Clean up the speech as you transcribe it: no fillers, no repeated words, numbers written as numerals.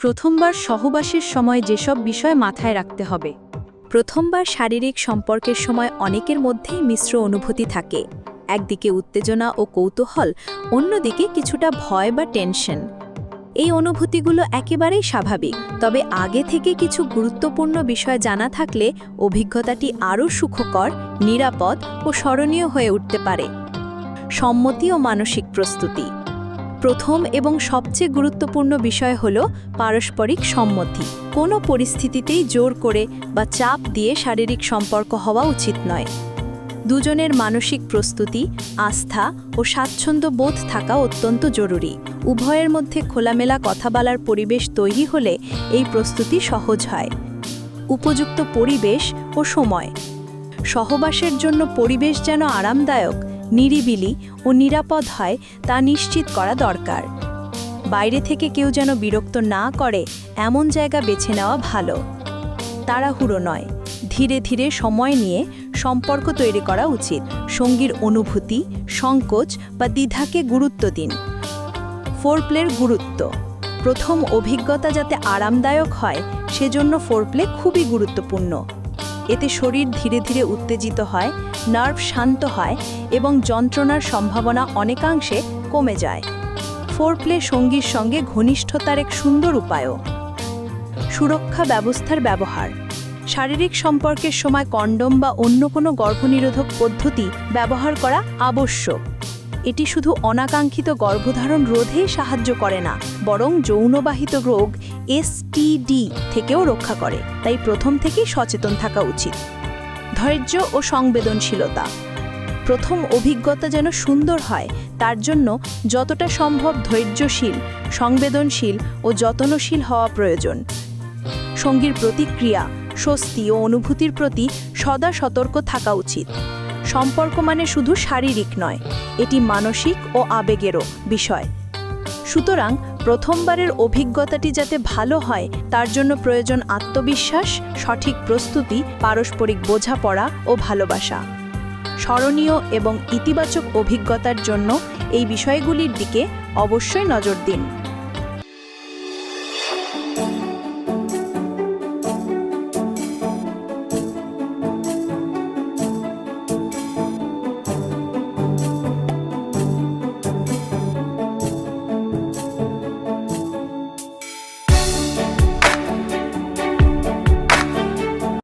প্রথমবার সহবাসের সময় যেসব বিষয় মাথায় রাখতে হবে। প্রথমবার শারীরিক সম্পর্কের সময় অনেকের মধ্যেই মিশ্র অনুভূতি থাকে। একদিকে উত্তেজনা ও কৌতূহল, অন্যদিকে কিছুটা ভয় বা টেনশন। এই অনুভূতিগুলো একেবারেই স্বাভাবিক, তবে আগে থেকে কিছু গুরুত্বপূর্ণ বিষয় জানা থাকলে অভিজ্ঞতাটি আরও সুখকর, নিরাপদ ও স্মরণীয় হয়ে উঠতে পারে। সম্মতি ও মানসিক প্রস্তুতি। প্রথম এবং সবচেয়ে গুরুত্বপূর্ণ বিষয় হল পারস্পরিক সম্মতি। কোনো পরিস্থিতিতেই জোর করে বা চাপ দিয়ে শারীরিক সম্পর্ক হওয়া উচিত নয়। দুজনের মানসিক প্রস্তুতি, আস্থা ও স্বাচ্ছন্দ্য বোধ থাকা অত্যন্ত জরুরি। উভয়ের মধ্যে খোলামেলা কথা বলার পরিবেশ তৈরি হলে এই প্রস্তুতি সহজ হয়। উপযুক্ত পরিবেশ ও সময়। সহবাসের জন্য পরিবেশ যেন আরামদায়ক, নিরিবিলি ও নিরাপদ হয় তা নিশ্চিত করা দরকার। বাইরে থেকে কেউ যেন বিরক্ত না করে এমন জায়গা বেছে নেওয়া ভালো। তাড়াহুড়ো নয়, ধীরে ধীরে সময় নিয়ে সম্পর্ক তৈরি করা উচিত। সঙ্গীর অনুভূতি, সংকোচ বা দ্বিধাকে গুরুত্ব দিন। ফোরপ্লের গুরুত্ব। প্রথম অভিজ্ঞতা যাতে আরামদায়ক হয় সেজন্য ফোরপ্লে খুবই গুরুত্বপূর্ণ। এতে শরীর ধীরে ধীরে উত্তেজিত হয়, নার্ভ শান্ত হয় এবং যন্ত্রণার সম্ভাবনা অনেকাংশে কমে যায়। ফোরপ্লে সঙ্গীর সঙ্গে ঘনিষ্ঠতার এক সুন্দর উপায়ও। সুরক্ষা ব্যবস্থার ব্যবহার। শারীরিক সম্পর্কের সময় কন্ডোম বা অন্য কোনো গর্ভনিরোধক পদ্ধতি ব্যবহার করা আবশ্যক। এটি শুধু অনাকাঙ্ক্ষিত গর্ভধারণ রোধেই সাহায্য করে না, বরং যৌনবাহিত রোগ এসটিডি থেকেও রক্ষা করে। তাই প্রথম থেকেই সচেতন থাকা উচিত। ধৈর্য ও সংবেদনশীলতা। প্রথম অভিজ্ঞতা যেন সুন্দর হয় তার জন্য যতটা সম্ভব ধৈর্যশীল, সংবেদনশীল ও যত্নশীল হওয়া প্রয়োজন। সঙ্গীর প্রতিক্রিয়া, স্বস্তি ও অনুভূতির প্রতি সদা সতর্ক থাকা উচিত। সম্পর্ক মানে শুধু শারীরিক নয়, এটি মানসিক ও আবেগেরও বিষয়। সুতরাং প্রথমবারের অভিজ্ঞতাটি যাতে ভালো হয় তার জন্য প্রয়োজন আত্মবিশ্বাস, সঠিক প্রস্তুতি, পারস্পরিক বোঝাপড়া ও ভালোবাসা। স্মরণীয় এবং ইতিবাচক অভিজ্ঞতার জন্য এই বিষয়গুলির দিকে অবশ্যই নজর দিন।